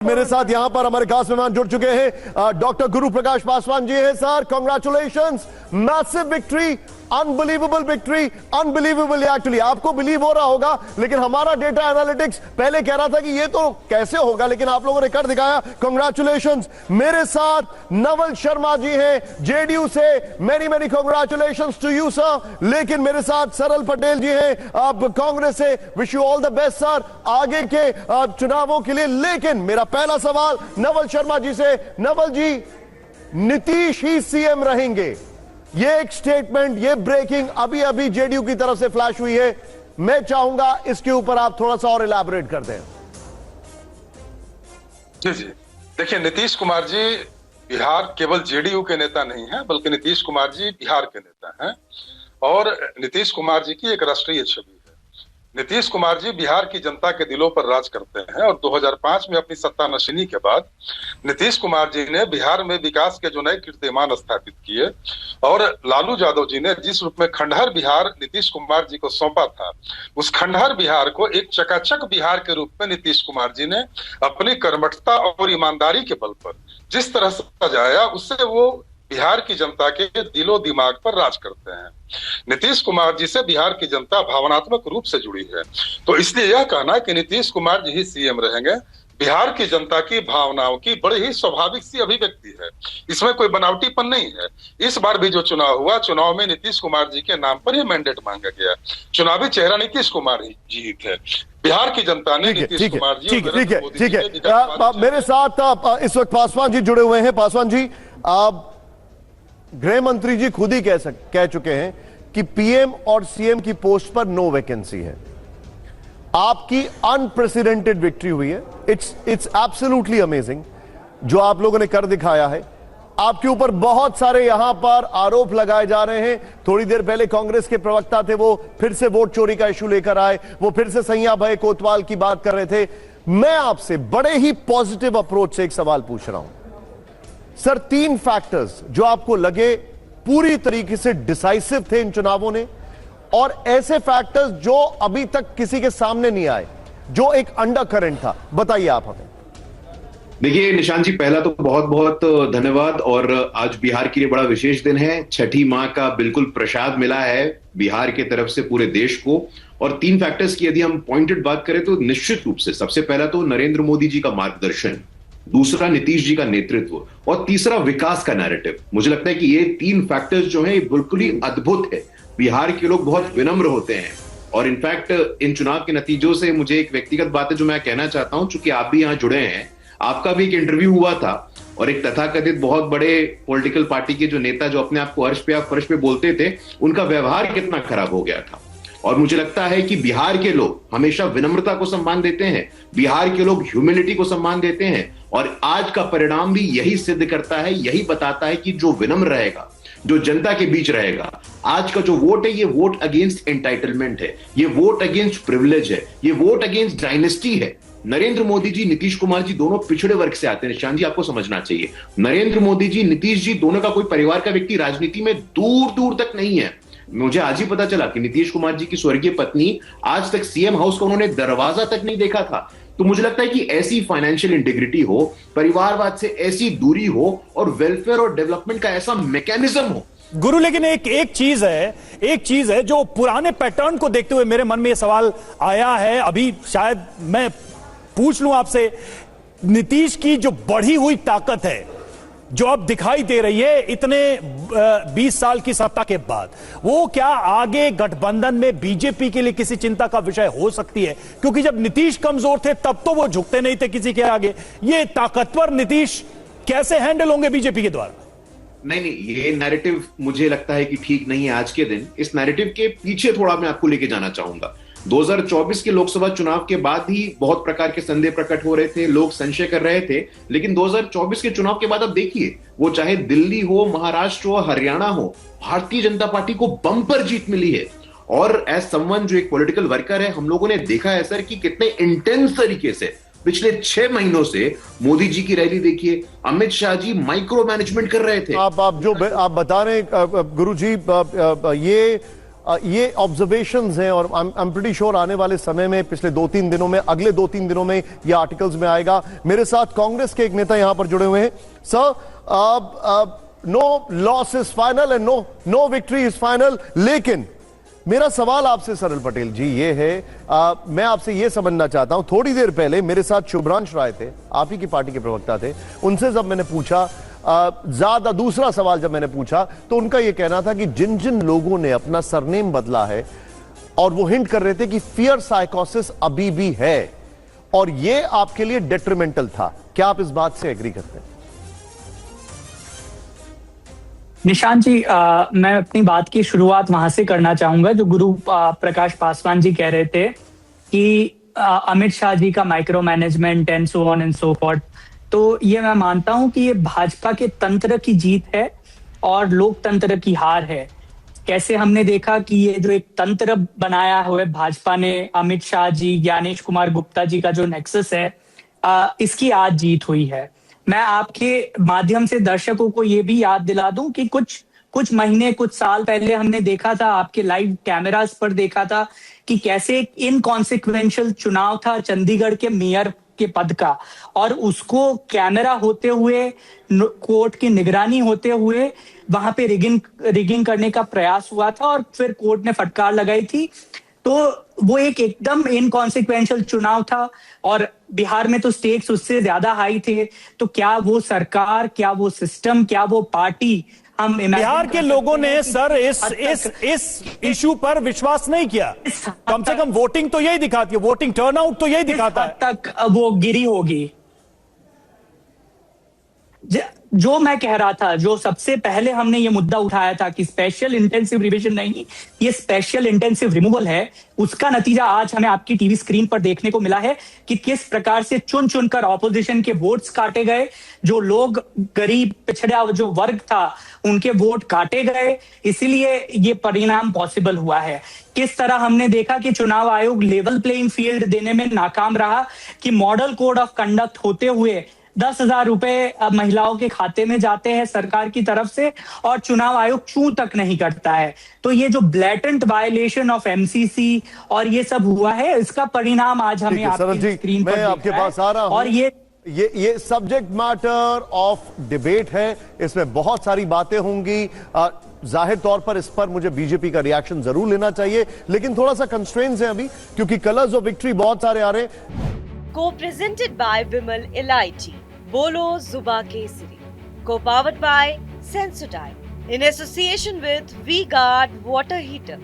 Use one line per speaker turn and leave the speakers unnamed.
मेरे साथ यहां पर हमारे खास मेहमान जुड़ चुके हैं डॉक्टर गुरु प्रकाश पासवान जी हैं। Sir, congratulations, massive victory, unbelievable victory, unbelievable. Actually आपको बिलीव हो रहा होगा, लेकिन हमारा डेटा एनालिटिक्स पहले कह रहा था कि ये तो कैसे होगा, लेकिन आप लोगों ने कर दिखाया। कांग्रेचुलेशंस। मेरे साथ नवल शर्मा जी हैं जेडीयू से। Many many congratulations to you sir. लेकिन मेरे साथ सरल पटेल जी हैं आप कांग्रेस से। Wish you all the best sir आगे के चुनावों के लिए। लेकिन मेरा पहला सवाल नवल शर्मा जी से। नवल जी, नीतीश ही सीएम रहेंगे, ये एक स्टेटमेंट, ये ब्रेकिंग अभी अभी जेडीयू की तरफ से फ्लैश हुई है। मैं चाहूंगा इसके ऊपर आप थोड़ा सा और इलैबोरेट कर दें।
जी जी, देखिए, नीतीश कुमार जी बिहार केवल जेडीयू के नेता नहीं हैं, बल्कि नीतीश कुमार जी बिहार के नेता हैं और नीतीश कुमार जी की एक राष्ट्रीय छवि है। नीतीश कुमार जी बिहार की जनता के दिलों पर राज करते हैं और 2005 में अपनी सत्ता नशीनी के बाद नीतीश कुमार जी ने बिहार में विकास के जो नए कीर्तिमान स्थापित किए और लालू यादव जी ने जिस रूप में खंडहर बिहार नीतीश कुमार जी को सौंपा था, उस खंडहर बिहार को एक चकाचक बिहार के रूप में नीतीश कुमार जी ने अपनी कर्मठता और ईमानदारी के बल पर जिस तरह से सजाया, उससे वो बिहार की जनता के दिलो दिमाग पर राज करते हैं। नीतीश कुमार जी से बिहार की जनता भावनात्मक रूप से जुड़ी है, तो इसलिए यह कहना कि नीतीश कुमार जी ही सीएम रहेंगे बिहार की जनता की भावनाओं की बड़ी ही स्वाभाविक सी अभिव्यक्ति है। इसमें कोई बनावटीपन नहीं है। इस बार भी जो चुनाव हुआ, चुनाव में नीतीश कुमार जी के नाम पर ही मैंडेट मांगा गया। चुनावी चेहरा नीतीश कुमार जी ही थे। बिहार की जनता ने नीतीश कुमार जी
ठीक है। मेरे साथ इस वक्त पासवान जी जुड़े हुए हैं। पासवान जी, आप गृह मंत्री जी खुद ही कह चुके हैं कि पीएम और सीएम की पोस्ट पर नो वैकेंसी है। आपकी अनप्रेसिडेंटेड विक्ट्री हुई है। इट्स एब्सोल्युटली अमेजिंग जो आप लोगों ने कर दिखाया है। आपके ऊपर बहुत सारे यहां पर आरोप लगाए जा रहे हैं। थोड़ी देर पहले कांग्रेस के प्रवक्ता थे, वो फिर से वोट चोरी का इशू लेकर आए, वो फिर से सैया भाई कोतवाल की बात कर रहे थे। मैं आपसे बड़े ही पॉजिटिव अप्रोच से एक सवाल पूछ रहा हूं सर। 3 फैक्टर्स जो आपको लगे पूरी तरीके से डिसाइसिव थे इन चुनावों ने, और ऐसे फैक्टर्स जो अभी तक किसी के सामने नहीं आए, जो एक अंडर करंट था, बताइए आप हमें।
देखिए निशांत जी, पहला तो बहुत बहुत धन्यवाद। और आज बिहार के लिए बड़ा विशेष दिन है। छठी मां का बिल्कुल प्रसाद मिला है बिहार की तरफ से पूरे देश को। और 3 फैक्टर्स की यदि हम पॉइंटेड बात करें तो निश्चित रूप से सबसे पहला तो नरेंद्र मोदी जी का मार्गदर्शन, दूसरा नीतीश जी का नेतृत्व और तीसरा विकास का नैरेटिव। मुझे लगता है कि ये 3 फैक्टर्स जो हैं ये बिल्कुल ही अद्भुत है। बिहार के लोग बहुत विनम्र होते हैं और इनफैक्ट इन चुनाव के नतीजों से मुझे एक व्यक्तिगत बात है जो मैं कहना चाहता हूं, चूंकि आप भी यहां जुड़े हैं, आपका भी एक इंटरव्यू हुआ था और एक तथाकथित बहुत बड़े पॉलिटिकल पार्टी के जो नेता जो अपने आप को अर्श पे या फर्श पे बोलते थे, उनका व्यवहार कितना खराब हो गया था। और मुझे लगता है कि बिहार के लोग हमेशा विनम्रता को सम्मान देते हैं, बिहार के लोग ह्यूमिलिटी को सम्मान देते हैं और आज का परिणाम भी यही सिद्ध करता है, यही बताता है कि जो विनम्र रहेगा, जो जनता के बीच रहेगा, आज का जो वोट है ये वोट अगेंस्ट एंटाइटलमेंट है, ये वोट अगेंस्ट प्रिविलेज है, ये वोट अगेंस्ट डायनेस्टी है। नरेंद्र मोदी जी, नीतीश कुमार जी दोनों पिछड़े वर्ग से आते हैं। निशांत जी, आपको समझना चाहिए, नरेंद्र मोदी जी, नीतीश जी दोनों का कोई परिवार का व्यक्ति राजनीति में दूर दूर तक नहीं है। मुझे आज ही पता चला कि नीतीश कुमार जी की स्वर्गीय पत्नी आज तक सीएम हाउस का उन्होंने दरवाजा तक नहीं देखा था। तो मुझे लगता है कि ऐसी फाइनेंशियल इंटीग्रिटी हो, परिवारवाद से ऐसी दूरी हो और वेलफेयर और डेवलपमेंट का ऐसा मैकेनिज्म हो।
गुरु, लेकिन एक चीज है जो पुराने पैटर्न को देखते हुए मेरे मन में यह सवाल आया है। अभी शायद मैं पूछ लूं आपसे, नीतीश की जो बढ़ी हुई ताकत है जो अब दिखाई दे रही है इतने 20 साल की सत्ता के बाद, वो क्या आगे गठबंधन में बीजेपी के लिए किसी चिंता का विषय हो सकती है? क्योंकि जब नीतीश कमजोर थे तब तो वो झुकते नहीं थे किसी के आगे। ये ताकतवर नीतीश कैसे हैंडल होंगे बीजेपी के द्वारा?
नहीं, ये नैरेटिव मुझे लगता है कि ठीक नहीं है आज के दिन। इस नैरेटिव के पीछे थोड़ा मैं आपको लेके जाना चाहूंगा। 2024 के लोकसभा चुनाव के बाद ही बहुत प्रकार के संदेह प्रकट हो रहे थे, लोग संशय कर रहे थे, लेकिन 2024 के चुनाव के बाद अब देखिए, वो चाहे दिल्ली हो, महाराष्ट्र हो, हरियाणा हो, भारतीय जनता पार्टी को बम्पर जीत मिली है। और एज समवन जो एक पॉलिटिकल वर्कर है, हम लोगों ने देखा है सर कि कितने इंटेंस तरीके से पिछले 6 महीनों से मोदी जी की रैली देखिए, अमित शाह जी माइक्रो मैनेजमेंट कर रहे थे।
आप बता रहे गुरु जी, ये ये ऑब्जर्वेशंस हैं और आई एम प्रीटी श्योर आने वाले समय में, पिछले 2-3 दिनों में, अगले 2-3 दिनों में ये आर्टिकल्स में आएगा। मेरे साथ कांग्रेस के एक नेता यहां पर जुड़े हुए हैं। Sir, no loss is final and no victory is final, लेकिन मेरा सवाल आपसे सरल पटेल जी ये है, मैं आपसे ये समझना चाहता हूं, थोड़ी देर पहले मेरे साथ शुभ्रांश राय थे, आप ही की पार्टी के प्रवक्ता थे, उनसे जब मैंने पूछा, ज्यादा दूसरा सवाल जब मैंने पूछा, तो उनका यह कहना था कि जिन जिन लोगों ने अपना सरनेम बदला है, और वो हिंट कर रहे थे कि फियर साइकोसिस अभी भी है और ये आपके लिए डेट्रिमेंटल था। क्या आप इस बात से एग्री करते हैं?
निशांत जी, मैं अपनी बात की शुरुआत वहां से करना चाहूंगा जो गुरु प्रकाश पासवान जी कह रहे थे कि अमित शाह जी का micro management and so on and so forth. तो ये मैं मानता हूं कि ये भाजपा के तंत्र की जीत है और लोकतंत्र की हार है। कैसे हमने देखा कि ये जो एक तंत्र बनाया हुआ है भाजपा ने, अमित शाह जी, ज्ञानेश कुमार गुप्ता जी का जो नेक्सस है, इसकी आज जीत हुई है। मैं आपके माध्यम से दर्शकों को ये भी याद दिला दूं कि कुछ महीने, कुछ साल पहले हमने देखा था, आपके लाइव कैमरास पर देखा था कि कैसे एक इनकॉन्सिक्वेंशियल चुनाव था चंडीगढ़ के मेयर के पद का, और उसको कैमरा होते हुए, कोर्ट की निगरानी होते हुए वहां पे रिगिंग करने का प्रयास हुआ था और फिर कोर्ट ने फटकार लगाई थी। तो वो एक एकदम इनकॉन्सिक्वेंशियल चुनाव था और बिहार में तो स्टेक्स उससे ज्यादा हाई थे। तो क्या वो सरकार, क्या वो सिस्टम, क्या वो पार्टी, हम
बिहार के लोगों ने सर इस इशू पर विश्वास नहीं किया। कम से कम वोटिंग तो यही दिखाती है, वोटिंग टर्नआउट तो यही दिखाता है।
तक वो गिरी होगी। जो मैं कह रहा था, जो सबसे पहले हमने ये मुद्दा उठाया था कि स्पेशल इंटेंसिव रिविजन नहीं, ये स्पेशल इंटेंसिव रिमूवल है, उसका नतीजा आज हमें आपकी टीवी स्क्रीन पर देखने को मिला है कि किस प्रकार से चुन चुनकर ऑपोजिशन के वोट्स काटे गए। जो लोग गरीब पिछड़ा जो वर्ग था उनके वोट काटे गए, इसीलिए ये परिणाम पॉसिबल हुआ है। किस तरह हमने देखा कि चुनाव आयोग लेवल प्लेइंग फील्ड देने में नाकाम रहा कि मॉडल कोड ऑफ कंडक्ट होते हुए 10,000 रुपए महिलाओं के खाते में जाते हैं सरकार की तरफ से और चुनाव आयोग चूं तक नहीं करता है। तो ये जो ब्लैटेंट वायलेशन ऑफ एमसीसी और ये सब हुआ है, इसका परिणाम आज हमें आपकी स्क्रीन पर
आपके पास आ रहा हूं।
और
ये सब्जेक्ट मैटर ऑफ डिबेट है, इसमें बहुत सारी बातें होंगी। जाहिर तौर पर इस पर मुझे बीजेपी का रिएक्शन जरूर लेना चाहिए, लेकिन थोड़ा सा कंस्ट्रेंट्स है अभी, क्योंकि कलर्स ऑफ विक्ट्री बहुत सारे आ रहे हैं।
Co-presented by Vimal Elaichi, Bolo Zuba Kesari. Co-powered by Sensodyne in association with V-Guard Water Heater.